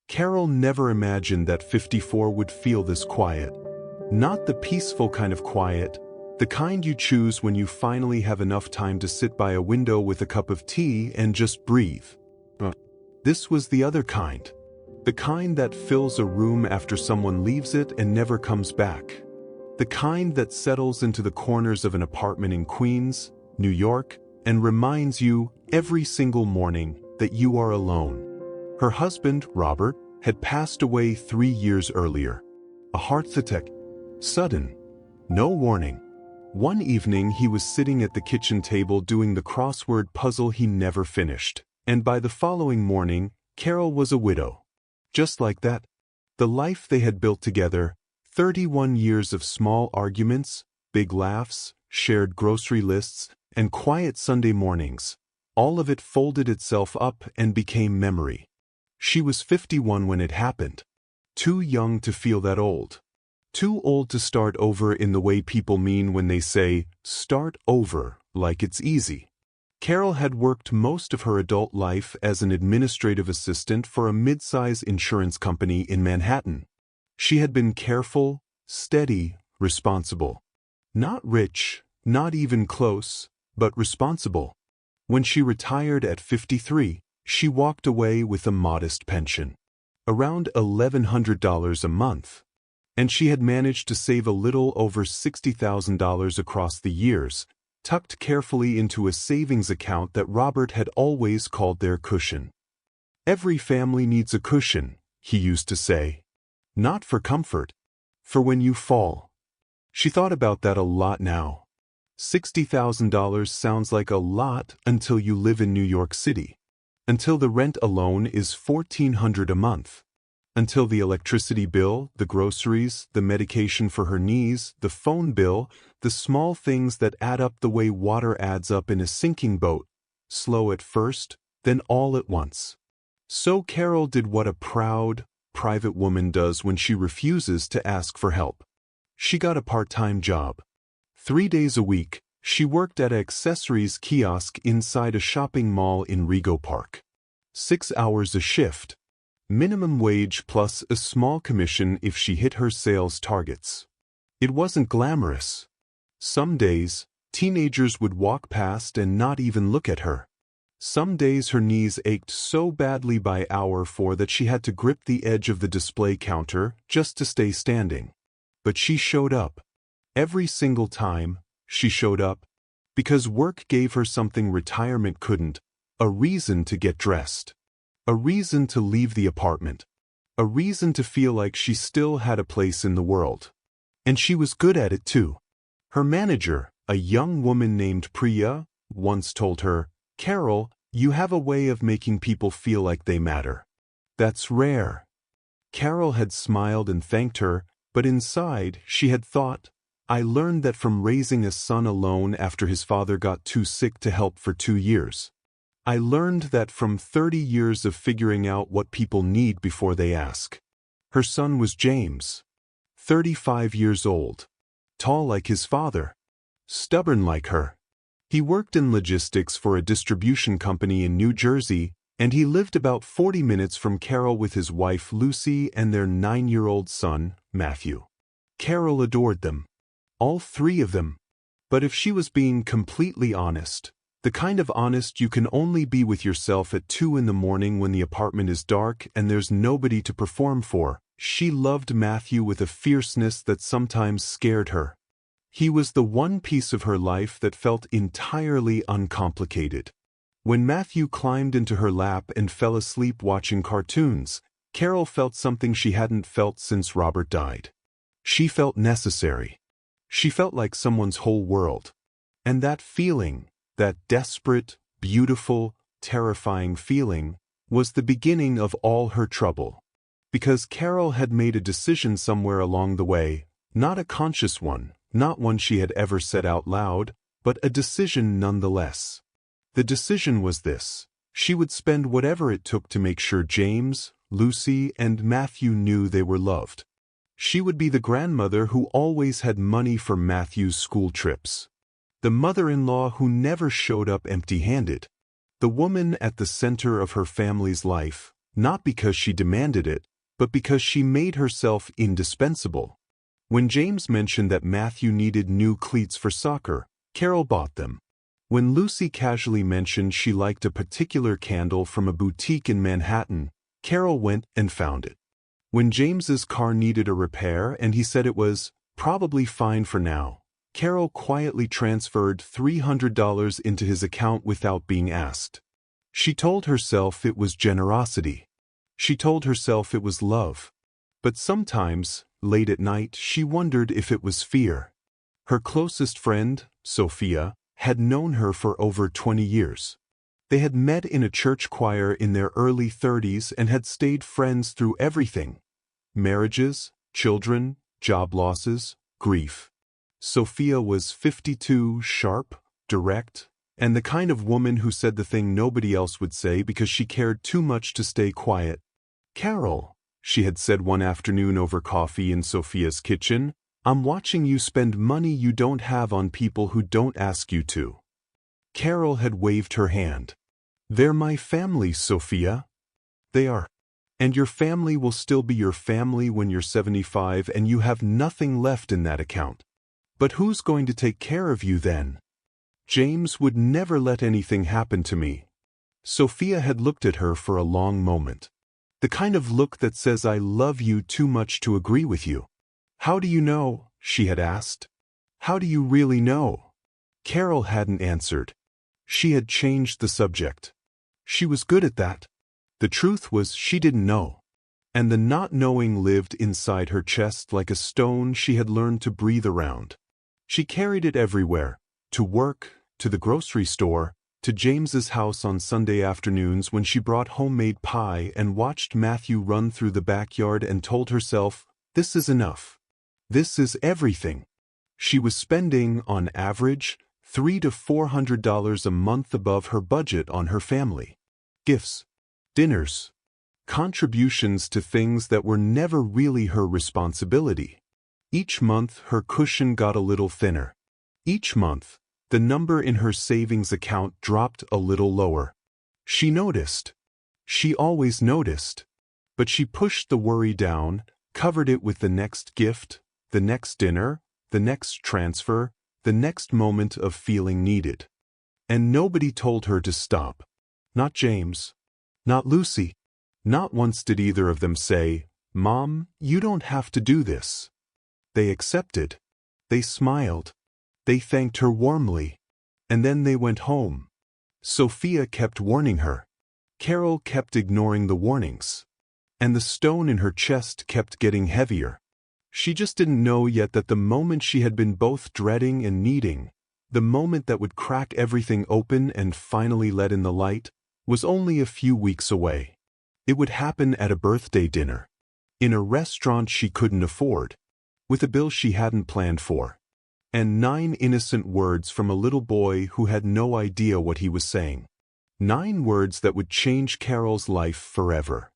Caryl never imagined that 54 would feel this quiet. Not the peaceful kind of quiet, the kind you choose when you finally have enough time to sit by a window with a cup of tea and just breathe. This was the other kind. The kind that fills a room after someone leaves it and never comes back. The kind that settles into the corners of an apartment in Queens, New York, and reminds you every single morning that you are alone. Her husband, Robert, had passed away 3 years earlier. A heart attack. Sudden. No warning. One evening he was sitting at the kitchen table doing the crossword puzzle he never finished, and by the following morning, Caryl was a widow. Just like that. The life they had built together, 31 years of small arguments, big laughs, shared grocery lists, and quiet Sunday mornings, all of it folded itself up and became memory. She was 51 when it happened. Too young to feel that old. Too old to start over in the way people mean when they say, start over, like it's easy. Caryl had worked most of her adult life as an administrative assistant for a mid-size insurance company in Manhattan. She had been careful, steady, responsible. Not rich, not even close, but responsible. When she retired at 53, she walked away with a modest pension. Around $1,100 a month. And she had managed to save a little over $60,000 across the years, tucked carefully into a savings account that Robert had always called their cushion. Every family needs a cushion, he used to say. Not for comfort, for when you fall. She thought about that a lot now. $60,000 sounds like a lot until you live in New York City. Until the rent alone is $1,400 a month. Until the electricity bill, the groceries, the medication for her knees, the phone bill, the small things that add up the way water adds up in a sinking boat, slow at first, then all at once. So Caryl did what a proud, private woman does when she refuses to ask for help. She got a part-time job. 3 days a week, she worked at an accessories kiosk inside a shopping mall in Rego Park. 6 hours a shift. Minimum wage plus a small commission if she hit her sales targets. It wasn't glamorous. Some days, teenagers would walk past and not even look at her. Some days her knees ached so badly by hour 4 that she had to grip the edge of the display counter just to stay standing. But she showed up. Every single time, she showed up. Because work gave her something retirement couldn't, a reason to get dressed. A reason to leave the apartment. A reason to feel like she still had a place in the world. And she was good at it too. Her manager, a young woman named Priya, once told her, "Caryl, you have a way of making people feel like they matter. That's rare." Caryl had smiled and thanked her, but inside she had thought, I learned that from raising a son alone after his father got too sick to help for 2 years. I learned that from 30 years of figuring out what people need before they ask. Her son was James. 35 years old. Tall like his father. Stubborn like her. He worked in logistics for a distribution company in New Jersey, and he lived about 40 minutes from Caryl with his wife Lucy and their 9-year-old son, Matthew. Caryl adored them. All 3 of them. But if she was being completely honest, the kind of honest you can only be with yourself at 2 in the morning when the apartment is dark and there's nobody to perform for, she loved Matthew with a fierceness that sometimes scared her. He was the one piece of her life that felt entirely uncomplicated. When Matthew climbed into her lap and fell asleep watching cartoons, Caryl felt something she hadn't felt since Robert died. She felt necessary. She felt like someone's whole world. And that feeling, that desperate, beautiful, terrifying feeling, was the beginning of all her trouble. Because Caryl had made a decision somewhere along the way, not a conscious one, not one she had ever said out loud, but a decision nonetheless. The decision was this: she would spend whatever it took to make sure James, Lucy, and Matthew knew they were loved. She would be the grandmother who always had money for Matthew's school trips. The mother-in-law who never showed up empty-handed. The woman at the center of her family's life, Not because she demanded it, but because she made herself indispensable. When James mentioned that Matthew needed new cleats for soccer, Caryl bought them. When Lucy casually mentioned she liked a particular candle from a boutique in Manhattan, Caryl went and found it. When James's car needed a repair and he said it was probably fine for now, Caryl quietly transferred $300 into his account without being asked. She told herself it was generosity. She told herself it was love. But sometimes, late at night, she wondered if it was fear. Her closest friend, Sophia, had known her for over 20 years. They had met in a church choir in their early 30s and had stayed friends through everything: marriages, children, job losses, grief. Sophia was 52, sharp, direct, and the kind of woman who said the thing nobody else would say because she cared too much to stay quiet. "Caryl," she had said one afternoon over coffee in Sophia's kitchen, "I'm watching you spend money you don't have on people who don't ask you to." Caryl had waved her hand. "They're my family, Sophia." "They are. And your family will still be your family when you're 75 and you have nothing left in that account. But who's going to take care of you then?" "James would never let anything happen to me." Sophia had looked at her for a long moment. The kind of look that says I love you too much to agree with you. "How do you know?" she had asked. "How do you really know?" Caryl hadn't answered. She had changed the subject. She was good at that. The truth was she didn't know. And the not knowing lived inside her chest like a stone she had learned to breathe around. She carried it everywhere, to work, to the grocery store, to James's house on Sunday afternoons when she brought homemade pie and watched Matthew run through the backyard and told herself, "This is enough. This is everything." She was spending, on average, $300 to $400 a month above her budget on her family. Gifts, dinners, contributions to things that were never really her responsibility. Each month her cushion got a little thinner. Each month, the number in her savings account dropped a little lower. She noticed. She always noticed. But she pushed the worry down, covered it with the next gift, the next dinner, the next transfer, the next moment of feeling needed. And nobody told her to stop. Not James. Not Lucy. Not once did either of them say, "Mom, you don't have to do this." They accepted. They smiled. They thanked her warmly. And then they went home. Sophia kept warning her. Caryl kept ignoring the warnings. And the stone in her chest kept getting heavier. She just didn't know yet that the moment she had been both dreading and needing, the moment that would crack everything open and finally let in the light, was only a few weeks away. It would happen at a birthday dinner. In a restaurant she couldn't afford. With a bill she hadn't planned for. And 9 innocent words from a little boy who had no idea what he was saying. 9 words that would change Carol's life forever.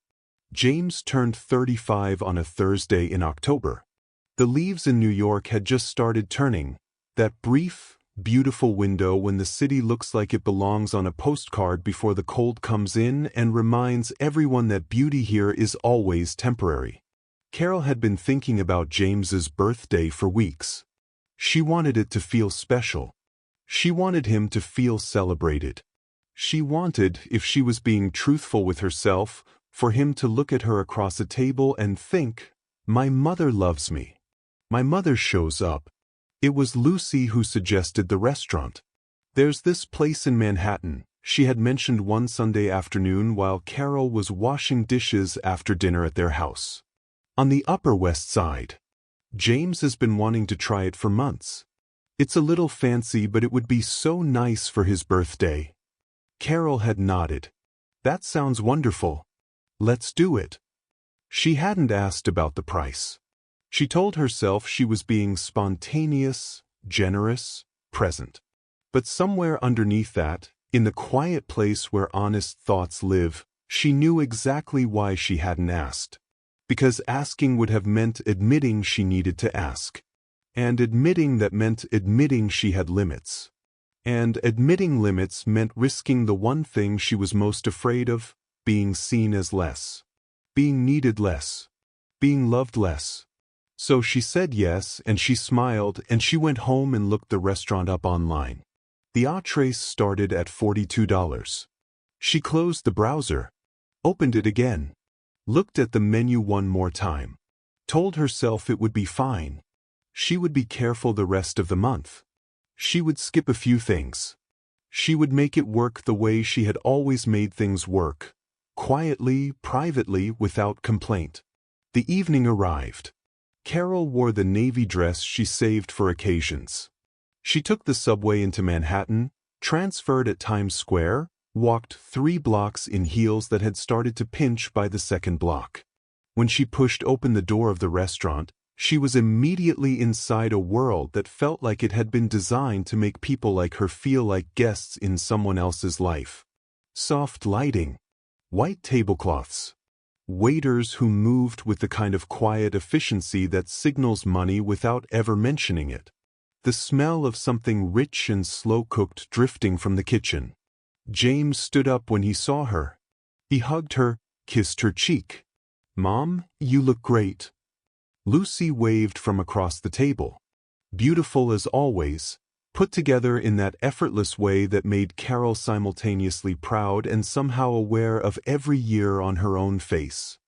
James turned 35 on a Thursday in October. The leaves in New York had just started turning, that brief, beautiful window when the city looks like it belongs on a postcard before the cold comes in and reminds everyone that beauty here is always temporary. Caryl had been thinking about James's birthday for weeks. She wanted it to feel special. She wanted him to feel celebrated. She wanted, if she was being truthful with herself, for him to look at her across a table and think, "My mother loves me. My mother shows up." It was Lucy who suggested the restaurant. "There's this place in Manhattan," she had mentioned one Sunday afternoon while Caryl was washing dishes after dinner at their house. "On the Upper West Side. James has been wanting to try it for months. It's a little fancy, but it would be so nice for his birthday." Caryl had nodded. "That sounds wonderful. Let's do it." She hadn't asked about the price. She told herself she was being spontaneous, generous, present. But somewhere underneath that, in the quiet place where honest thoughts live, she knew exactly why she hadn't asked. Because asking would have meant admitting she needed to ask. And admitting that meant admitting she had limits. And admitting limits meant risking the one thing she was most afraid of, being seen as less, being needed less, being loved less. So she said yes, and she smiled, and she went home and looked the restaurant up online. The entrees started at $42. She closed the browser, opened it again, looked at the menu one more time, told herself it would be fine. She would be careful the rest of the month. She would skip a few things. She would make it work the way she had always made things work, quietly, privately, without complaint. The evening arrived. Caryl wore the navy dress she saved for occasions. She took the subway into Manhattan, transferred at Times Square, walked 3 blocks in heels that had started to pinch by the second block. When she pushed open the door of the restaurant, she was immediately inside a world that felt like it had been designed to make people like her feel like guests in someone else's life. Soft lighting, white tablecloths, waiters who moved with the kind of quiet efficiency that signals money without ever mentioning it. The smell of something rich and slow-cooked drifting from the kitchen. James stood up when he saw her. He hugged her, kissed her cheek. "Mom, you look great." Lucy waved from across the table. Beautiful as always, put together in that effortless way that made Caryl simultaneously proud and somehow aware of every year on her own face.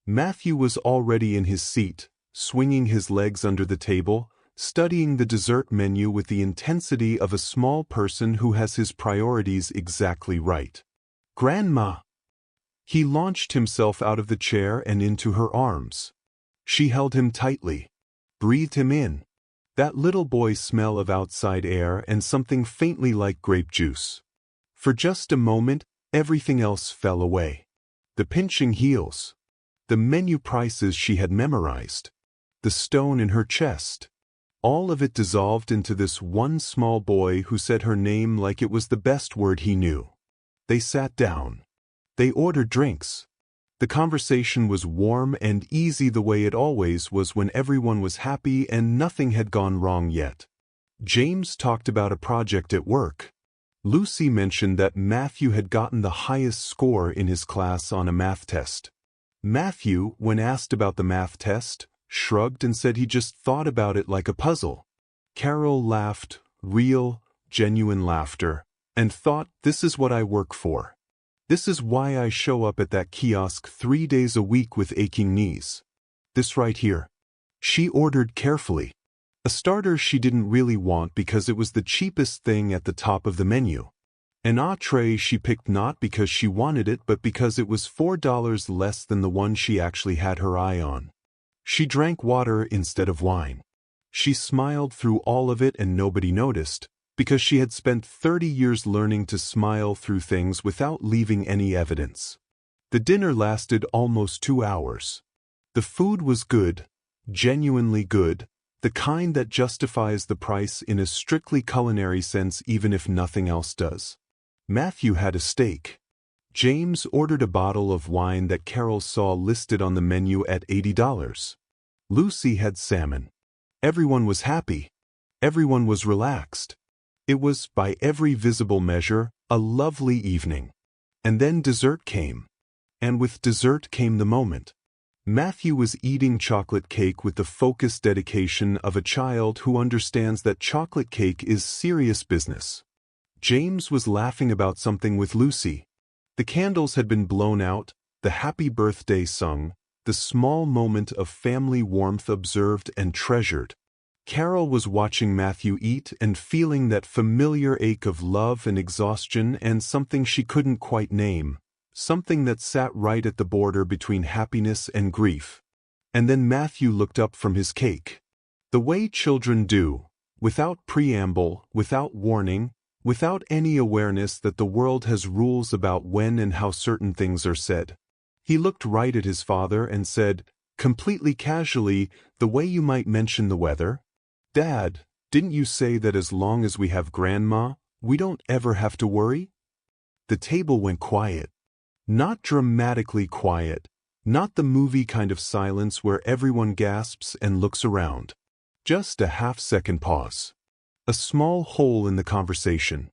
Matthew was already in his seat, swinging his legs under the table, studying the dessert menu with the intensity of a small person who has his priorities exactly right. "Grandma!" He launched himself out of the chair and into her arms. She held him tightly, breathed him in. That little boy's smell of outside air and something faintly like grape juice. For just a moment, everything else fell away. The pinching heels. The menu prices she had memorized. The stone in her chest. All of it dissolved into this one small boy who said her name like it was the best word he knew. They sat down. They ordered drinks. The conversation was warm and easy the way it always was when everyone was happy and nothing had gone wrong yet. James talked about a project at work. Lucy mentioned that Matthew had gotten the highest score in his class on a math test. Matthew, when asked about the math test, shrugged and said he just thought about it like a puzzle. Caryl laughed, real, genuine laughter, and thought, "This is what I work for. This is why I show up at that kiosk 3 days a week with aching knees. This right here." She ordered carefully. A starter she didn't really want because it was the cheapest thing at the top of the menu. An entree she picked not because she wanted it but because it was $4 less than the one she actually had her eye on. She drank water instead of wine. She smiled through all of it and nobody noticed, because she had spent 30 years learning to smile through things without leaving any evidence. The dinner lasted almost 2 hours. The food was good, genuinely good, the kind that justifies the price in a strictly culinary sense even if nothing else does. Matthew had a steak. James ordered a bottle of wine that Caryl saw listed on the menu at $80. Lucy had salmon. Everyone was happy. Everyone was relaxed. It was, by every visible measure, a lovely evening. And then dessert came. And with dessert came the moment. Matthew was eating chocolate cake with the focused dedication of a child who understands that chocolate cake is serious business. James was laughing about something with Lucy. The candles had been blown out, the happy birthday sung, the small moment of family warmth observed and treasured. Caryl was watching Matthew eat and feeling that familiar ache of love and exhaustion and something she couldn't quite name, something that sat right at the border between happiness and grief. And then Matthew looked up from his cake. The way children do, without preamble, without warning, without any awareness that the world has rules about when and how certain things are said. He looked right at his father and said, completely casually, the way you might mention the weather, "Dad, didn't you say that as long as we have Grandma, we don't ever have to worry?" The table went quiet. Not dramatically quiet, not the movie kind of silence where everyone gasps and looks around. Just a half-second pause. A small hole in the conversation.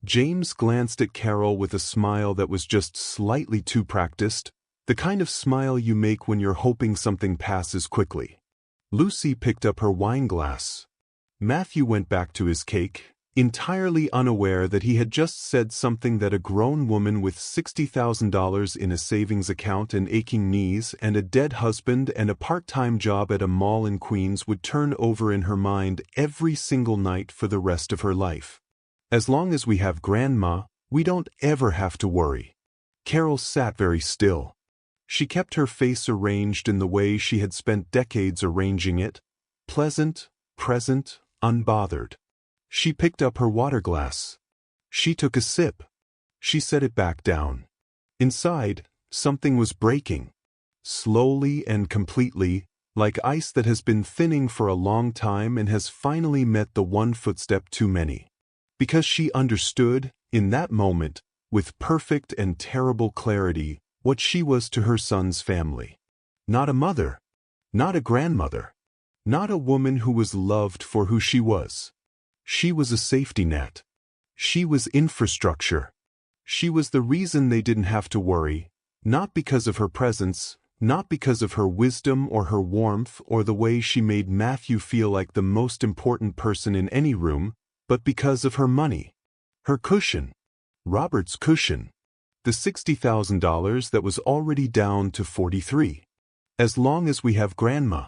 James glanced at Caryl with a smile that was just slightly too practiced, the kind of smile you make when you're hoping something passes quickly. Lucy picked up her wine glass. Matthew went back to his cake, entirely unaware that he had just said something that a grown woman with $60,000 in a savings account and aching knees and a dead husband and a part-time job at a mall in Queens would turn over in her mind every single night for the rest of her life. As long as we have Grandma, we don't ever have to worry. Caryl sat very still. She kept her face arranged in the way she had spent decades arranging it, pleasant, present, unbothered. She picked up her water glass. She took a sip. She set it back down. Inside, something was breaking. Slowly and completely, like ice that has been thinning for a long time and has finally met the one footstep too many. Because she understood, in that moment, with perfect and terrible clarity, what she was to her son's family. Not a mother. Not a grandmother. Not a woman who was loved for who she was. She was a safety net. She was infrastructure. She was the reason they didn't have to worry, not because of her presence, not because of her wisdom or her warmth or the way she made Matthew feel like the most important person in any room, but because of her money. Her cushion. Robert's cushion. The $60,000 that was already down to 43. As long as we have Grandma.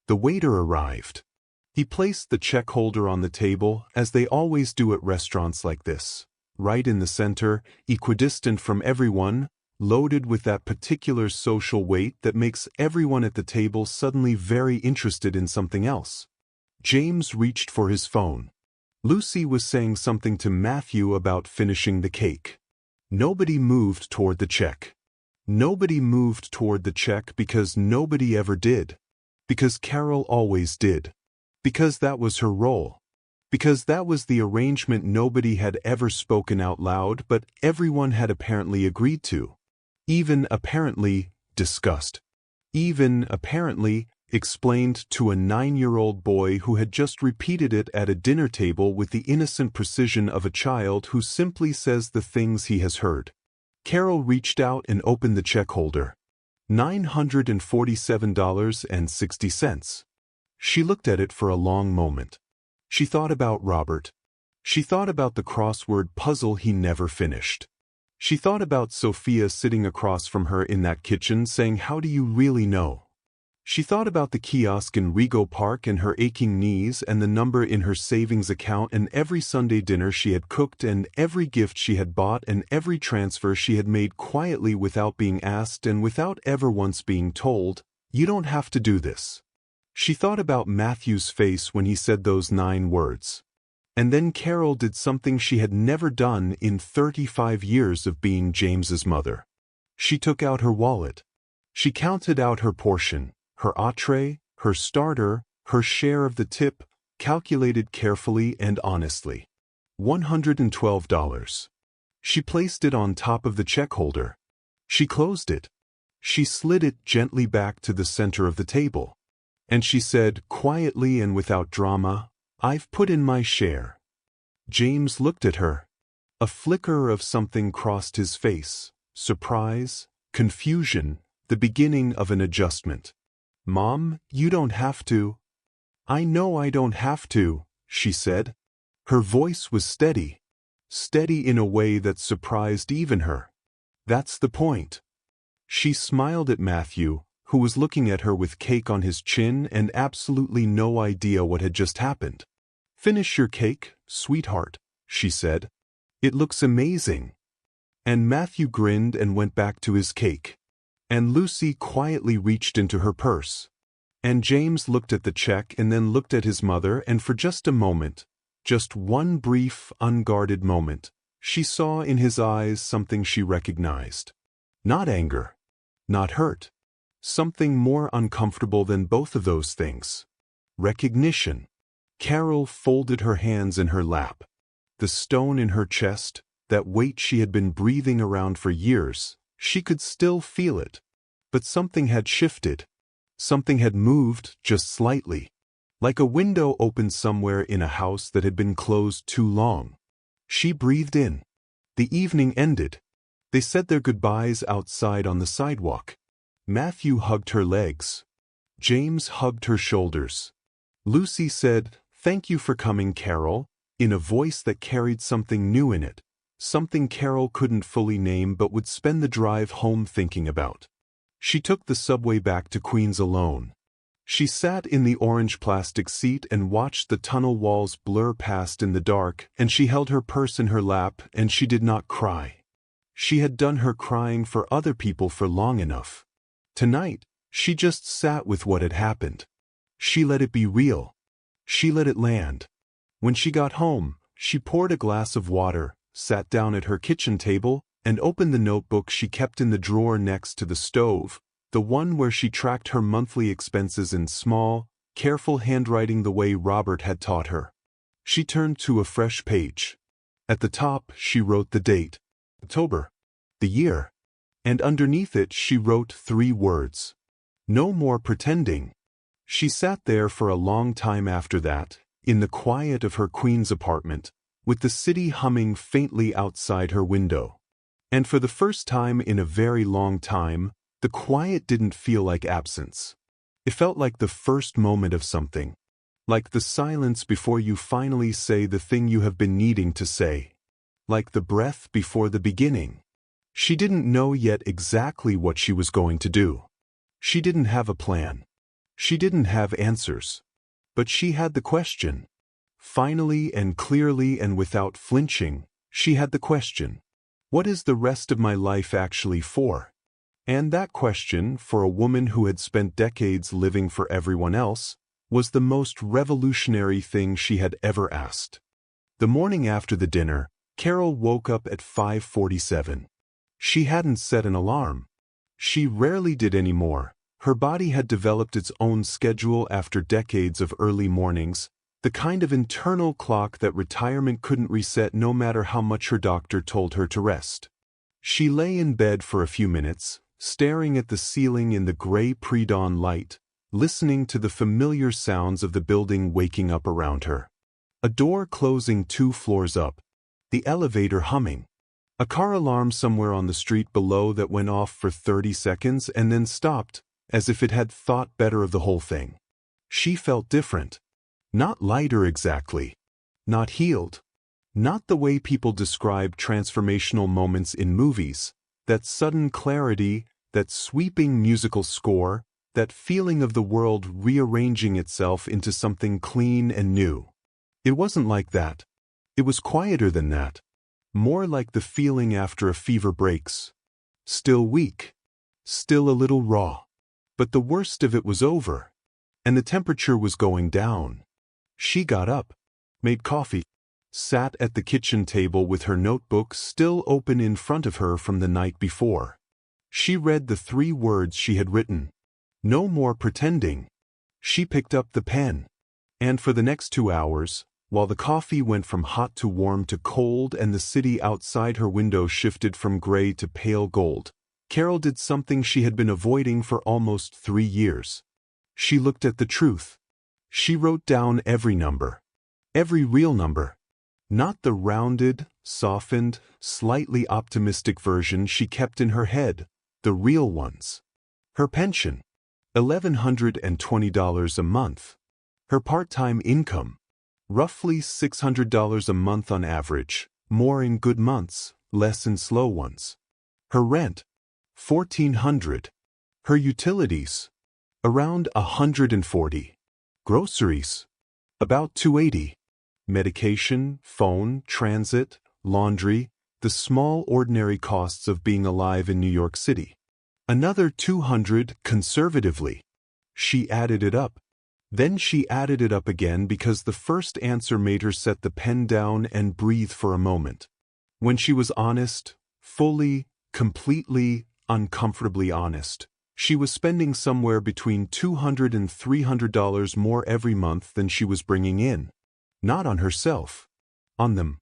The waiter arrived. He placed the check holder on the table, as they always do at restaurants like this, right in the center, equidistant from everyone, loaded with that particular social weight that makes everyone at the table suddenly very interested in something else. James reached for his phone. Lucy was saying something to Matthew about finishing the cake. Nobody moved toward the check. Nobody moved toward the check because nobody ever did. Because Caryl always did. Because that was her role. Because that was the arrangement nobody had ever spoken out loud but everyone had apparently agreed to. Even apparently discussed. Even apparently explained to a 9-year-old boy who had just repeated it at a dinner table with the innocent precision of a child who simply says the things he has heard. Caryl reached out and opened the check holder. $947.60. She looked at it for a long moment. She thought about Robert. She thought about the crossword puzzle he never finished. She thought about Sophia sitting across from her in that kitchen saying, "How do you really know?" She thought about the kiosk in Rego Park and her aching knees and the number in her savings account and every Sunday dinner she had cooked and every gift she had bought and every transfer she had made quietly without being asked and without ever once being told, "You don't have to do this." She thought about Matthew's face when he said those 9 words. And then Caryl did something she had never done in 35 years of being James's mother. She took out her wallet. She counted out her portion. Her entree, her starter, her share of the tip, calculated carefully and honestly. $112. She placed it on top of the check holder. She closed it. She slid it gently back to the center of the table. And she said, quietly and without drama, "I've put in my share." James looked at her. A flicker of something crossed his face. Surprise, confusion, the beginning of an adjustment. "Mom, you don't have to." "I know I don't have to," she said. Her voice was steady. Steady in a way that surprised even her. "That's the point." She smiled at Matthew, who was looking at her with cake on his chin and absolutely no idea what had just happened. "Finish your cake, sweetheart," she said. "It looks amazing." And Matthew grinned and went back to his cake. And Lucy quietly reached into her purse. And James looked at the check and then looked at his mother, and for just a moment, just one brief, unguarded moment, she saw in his eyes something she recognized. Not anger. Not hurt. Something more uncomfortable than both of those things. Recognition. Caryl folded her hands in her lap. The stone in her chest, that weight she had been breathing around for years, she could still feel it. But something had shifted. Something had moved just slightly. Like a window opened somewhere in a house that had been closed too long. She breathed in. The evening ended. They said their goodbyes outside on the sidewalk. Matthew hugged her legs. James hugged her shoulders. Lucy said, "Thank you for coming, Caryl," in a voice that carried something new in it, something Caryl couldn't fully name but would spend the drive home thinking about. She took the subway back to Queens alone. She sat in the orange plastic seat and watched the tunnel walls blur past in the dark, and she held her purse in her lap, and she did not cry. She had done her crying for other people for long enough. Tonight, she just sat with what had happened. She let it be real. She let it land. When she got home, she poured a glass of water, sat down at her kitchen table, and opened the notebook she kept in the drawer next to the stove, the one where she tracked her monthly expenses in small, careful handwriting the way Robert had taught her. She turned to a fresh page. At the top, she wrote the date, October, the year, and underneath it she wrote 3 words. No more pretending. She sat there for a long time after that, in the quiet of her Queens apartment, with the city humming faintly outside her window. And for the first time in a very long time, the quiet didn't feel like absence. It felt like the first moment of something. Like the silence before you finally say the thing you have been needing to say. Like the breath before the beginning. She didn't know yet exactly what she was going to do. She didn't have a plan. She didn't have answers. But she had the question. Finally and clearly and without flinching, she had the question. What is the rest of my life actually for? And that question, for a woman who had spent decades living for everyone else, was the most revolutionary thing she had ever asked. The morning after the dinner, Caryl woke up at 5:47. She hadn't set an alarm. She rarely did anymore. Her body had developed its own schedule after decades of early mornings, the kind of internal clock that retirement couldn't reset no matter how much her doctor told her to rest. She lay in bed for a few minutes, staring at the ceiling in the gray pre-dawn light, listening to the familiar sounds of the building waking up around her. A door closing 2 floors up. The elevator humming. A car alarm somewhere on the street below that went off for 30 seconds and then stopped, as if it had thought better of the whole thing. She felt different. Not lighter exactly. Not healed. Not the way people describe transformational moments in movies, that sudden clarity, that sweeping musical score, that feeling of the world rearranging itself into something clean and new. It wasn't like that. It was quieter than that. More like the feeling after a fever breaks. Still weak. Still a little raw. But the worst of it was over. And the temperature was going down. She got up, made coffee, sat at the kitchen table with her notebook still open in front of her from the night before. She read the 3 words she had written. No more pretending. She picked up the pen. And for the next 2 hours, while the coffee went from hot to warm to cold and the city outside her window shifted from gray to pale gold, Caryl did something she had been avoiding for almost 3 years. She looked at the truth. She wrote down every number. Every real number. Not the rounded, softened, slightly optimistic version she kept in her head, the real ones. Her pension, $1,120 a month. Her part-time income, roughly $600 a month on average, more in good months, less in slow ones. Her rent, $1,400. Her utilities, around $140. Groceries, about $280. Medication, phone, transit, laundry, the small ordinary costs of being alive in New York City. Another $200 conservatively. She added it up. Then she added it up again because the first answer made her set the pen down and breathe for a moment. When she was honest, fully, completely, uncomfortably honest, she was spending somewhere between $200 and $300 more every month than she was bringing in. Not on herself. On them.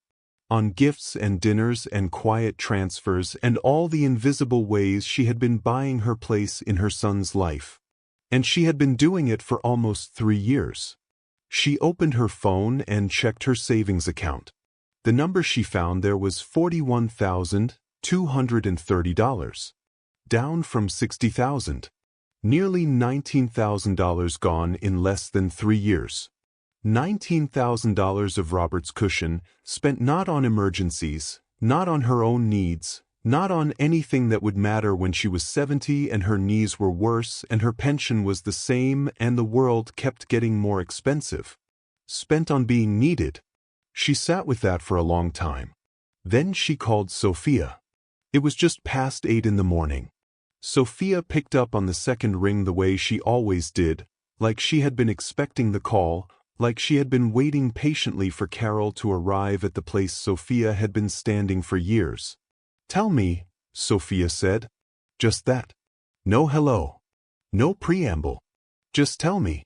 On gifts and dinners and quiet transfers and all the invisible ways she had been buying her place in her son's life. And she had been doing it for almost 3 years. She opened her phone and checked her savings account. The number she found there was $41,230, down from $60,000. Nearly $19,000 gone in less than 3 years. $19,000 of Robert's cushion spent not on emergencies, not on her own needs, not on anything that would matter when she was 70 and her knees were worse and her pension was the same and the world kept getting more expensive. Spent on being needed. She sat with that for a long time. Then she called Sophia. It was just past 8 in the morning. Sophia picked up on the second ring the way she always did, like she had been expecting the call, like she had been waiting patiently for Caryl to arrive at the place Sophia had been standing for years. "Tell me," Sophia said. Just that. No hello. No preamble. Just tell me.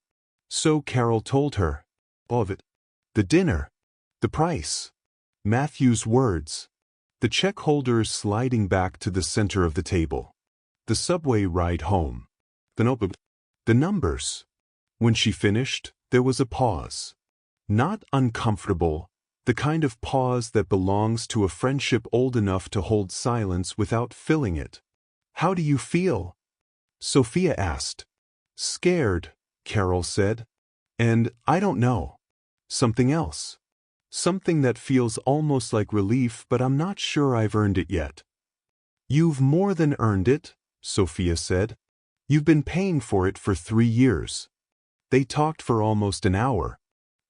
So Caryl told her. All of it. The dinner. The price. Matthew's words. The check holder sliding back to the center of the table. The subway ride home. The notebook. The numbers. When she finished, there was a pause. Not uncomfortable, the kind of pause that belongs to a friendship old enough to hold silence without filling it. "How do you feel?" Sophia asked. "Scared," Caryl said. "And I don't know. Something else. Something that feels almost like relief, but I'm not sure I've earned it yet." "You've more than earned it," Sophia said. "You've been paying for it for 3 years." They talked for almost an hour.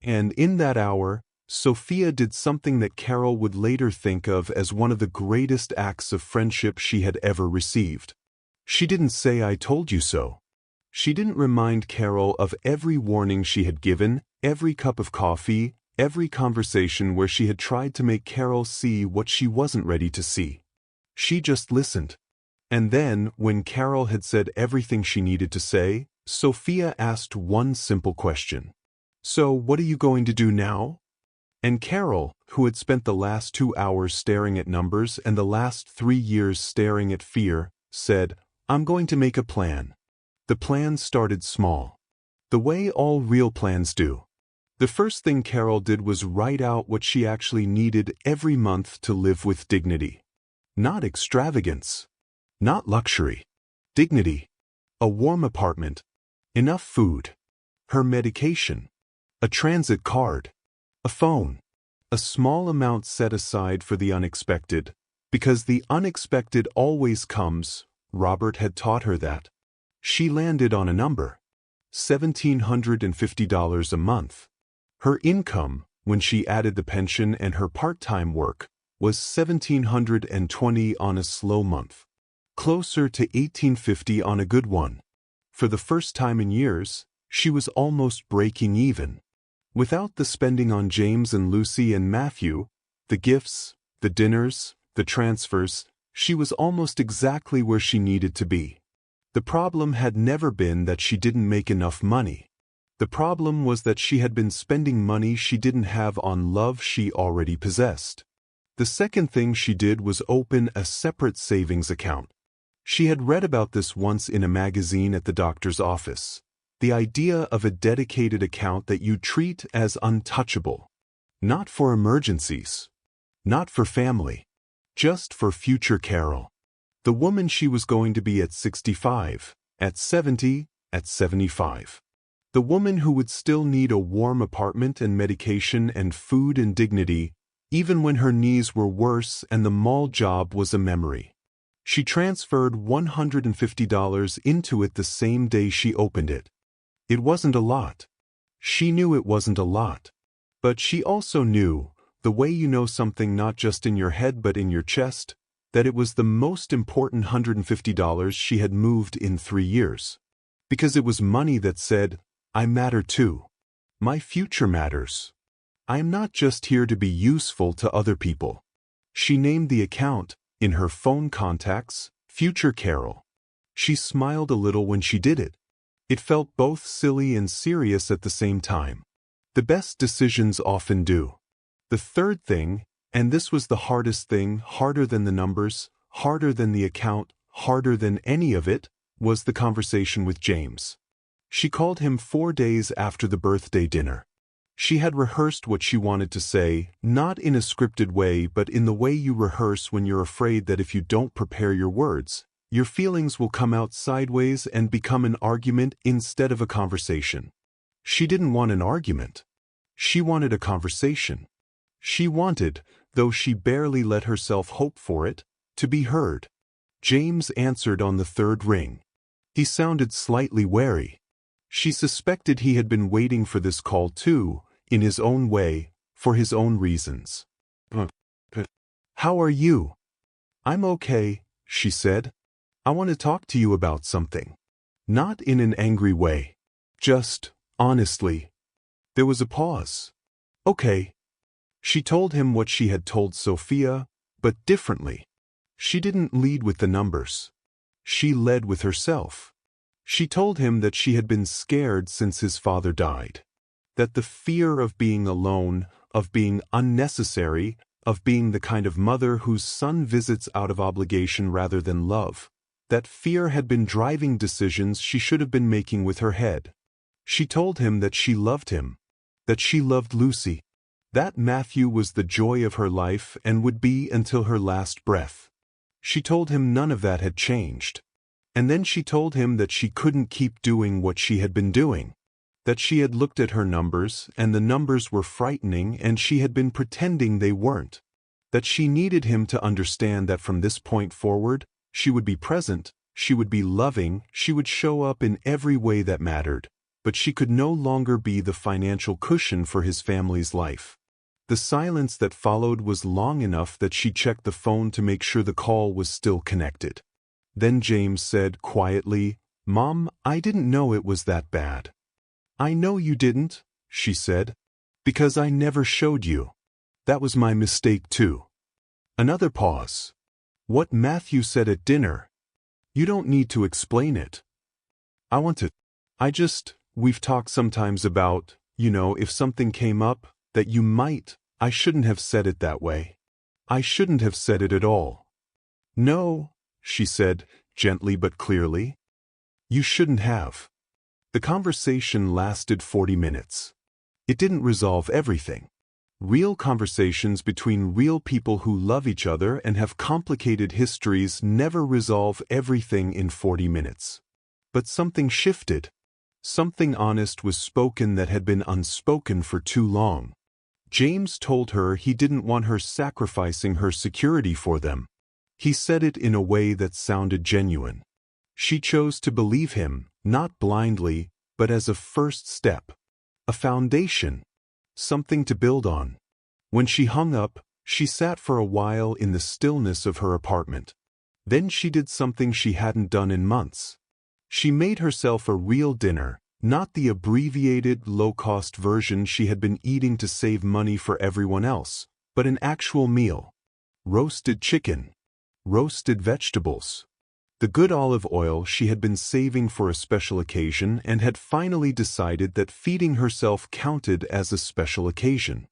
And in that hour, Sophia did something that Caryl would later think of as one of the greatest acts of friendship she had ever received. She didn't say "I told you so." She didn't remind Caryl of every warning she had given, every cup of coffee, every conversation where she had tried to make Caryl see what she wasn't ready to see. She just listened. And then, when Caryl had said everything she needed to say, Sophia asked one simple question. "So what are you going to do now?" And Caryl, who had spent the last 2 hours staring at numbers and the last 3 years staring at fear, said, "I'm going to make a plan." The plan started small. The way all real plans do. The first thing Caryl did was write out what she actually needed every month to live with dignity. Not extravagance. Not luxury. Dignity. A warm apartment. Enough food. Her medication. A transit card. A phone. A small amount set aside for the unexpected, because the unexpected always comes. Robert had taught her that. She landed on a number. $1,750 a month. Her income, when she added the pension and her part-time work, was $1,720 on a slow month. Closer to $1,850 on a good one. For the first time in years, she was almost breaking even. Without the spending on James and Lucy and Matthew, the gifts, the dinners, the transfers, she was almost exactly where she needed to be. The problem had never been that she didn't make enough money. The problem was that she had been spending money she didn't have on love she already possessed. The second thing she did was open a separate savings account. She had read about this once in a magazine at the doctor's office. The idea of a dedicated account that you treat as untouchable. Not for emergencies. Not for family. Just for future Caryl. The woman she was going to be at 65, at 70, at 75. The woman who would still need a warm apartment and medication and food and dignity, even when her knees were worse and the mall job was a memory. She transferred $150 into it the same day she opened it. It wasn't a lot. She knew it wasn't a lot. But she also knew, the way you know something not just in your head but in your chest, that it was the most important $150 she had moved in 3 years. Because it was money that said, "I matter too. My future matters. I am not just here to be useful to other people." She named the account, in her phone contacts, Future Caryl. She smiled a little when she did it. It felt both silly and serious at the same time. The best decisions often do. The third thing, and this was the hardest thing, harder than the numbers, harder than the account, harder than any of it, was the conversation with James. She called him 4 days after the birthday dinner. She had rehearsed what she wanted to say, not in a scripted way but in the way you rehearse when you're afraid that if you don't prepare your words, your feelings will come out sideways and become an argument instead of a conversation. She didn't want an argument. She wanted a conversation. She wanted, though she barely let herself hope for it, to be heard. James answered on the third ring. He sounded slightly wary. She suspected he had been waiting for this call too, in his own way, for his own reasons. "How are you?" "I'm okay," she said. "I want to talk to you about something." Not in an angry way. Just, honestly. There was a pause. "Okay." She told him what she had told Sophia, but differently. She didn't lead with the numbers. She led with herself. She told him that she had been scared since his father died. That the fear of being alone, of being unnecessary, of being the kind of mother whose son visits out of obligation rather than love, that fear had been driving decisions she should have been making with her head. She told him that she loved him, that she loved Lucy, that Matthew was the joy of her life and would be until her last breath. She told him none of that had changed. And then she told him that she couldn't keep doing what she had been doing. That she had looked at her numbers, and the numbers were frightening, and she had been pretending they weren't. That she needed him to understand that from this point forward, she would be present, she would be loving, she would show up in every way that mattered, but she could no longer be the financial cushion for his family's life. The silence that followed was long enough that she checked the phone to make sure the call was still connected. Then James said quietly, "Mom, I didn't know it was that bad." "I know you didn't," she said, "because I never showed you. That was my mistake too." Another pause. "What Matthew said at dinner. You don't need to explain it. I want to. We've talked sometimes about, if something came up, that you might. I shouldn't have said it that way. I shouldn't have said it at all." "No," she said, gently but clearly. "You shouldn't have." The conversation lasted 40 minutes. It didn't resolve everything. Real conversations between real people who love each other and have complicated histories never resolve everything in 40 minutes. But something shifted. Something honest was spoken that had been unspoken for too long. James told her he didn't want her sacrificing her security for them. He said it in a way that sounded genuine. She chose to believe him, not blindly, but as a first step. A foundation. Something to build on. When she hung up, she sat for a while in the stillness of her apartment. Then she did something she hadn't done in months. She made herself a real dinner, not the abbreviated, low-cost version she had been eating to save money for everyone else, but an actual meal. Roasted chicken. Roasted vegetables. The good olive oil she had been saving for a special occasion and had finally decided that feeding herself counted as a special occasion.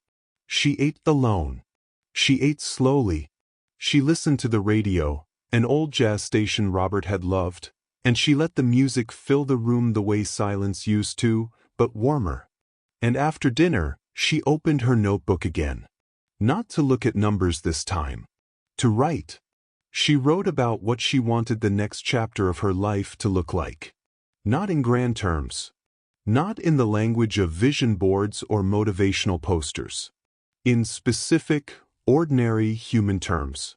She ate alone. She ate slowly. She listened to the radio, an old jazz station Robert had loved, and she let the music fill the room the way silence used to, but warmer. And after dinner, she opened her notebook again. Not to look at numbers this time. To write. She wrote about what she wanted the next chapter of her life to look like. Not in grand terms. Not in the language of vision boards or motivational posters. In specific, ordinary human terms.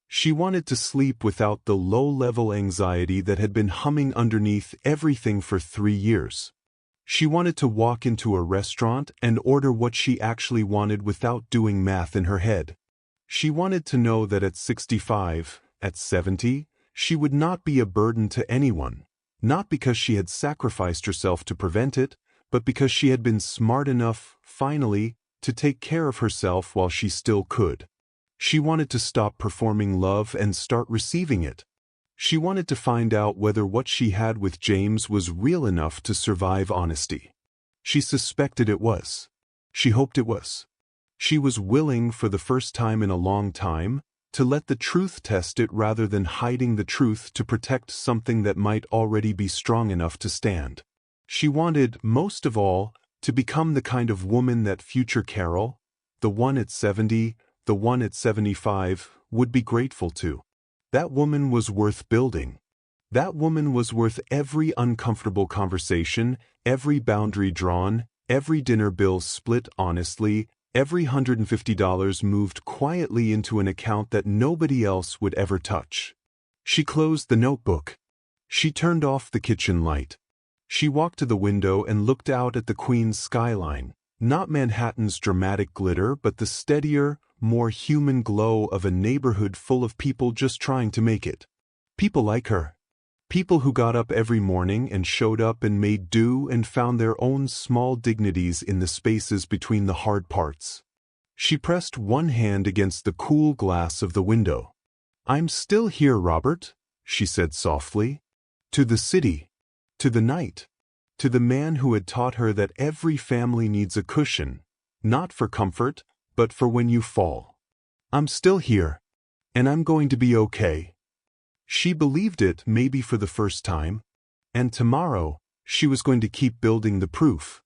She wanted to sleep without the low-level anxiety that had been humming underneath everything for 3 years. She wanted to walk into a restaurant and order what she actually wanted without doing math in her head. She wanted to know that at 65, at 70, she would not be a burden to anyone, not because she had sacrificed herself to prevent it, but because she had been smart enough, finally, to take care of herself while she still could. She wanted to stop performing love and start receiving it. She wanted to find out whether what she had with James was real enough to survive honesty. She suspected it was. She hoped it was. She was willing, for the first time in a long time, to let the truth test it rather than hiding the truth to protect something that might already be strong enough to stand. She wanted, most of all, To become the kind of woman that future Caryl, the one at 70, the one at 75, would be grateful to. That woman was worth building. That woman was worth every uncomfortable conversation, every boundary drawn, every dinner bill split honestly, every $150 moved quietly into an account that nobody else would ever touch. She closed the notebook. She turned off the kitchen light. She walked to the window and looked out at the Queens skyline, not Manhattan's dramatic glitter, but the steadier, more human glow of a neighborhood full of people just trying to make it. People like her. People who got up every morning and showed up and made do and found their own small dignities in the spaces between the hard parts. She pressed one hand against the cool glass of the window. "I'm still here, Robert," she said softly. To the city. To the night. To the man who had taught her that every family needs a cushion, not for comfort, but for when you fall. "I'm still here. And I'm going to be okay." She believed it maybe for the first time. And tomorrow, she was going to keep building the proof.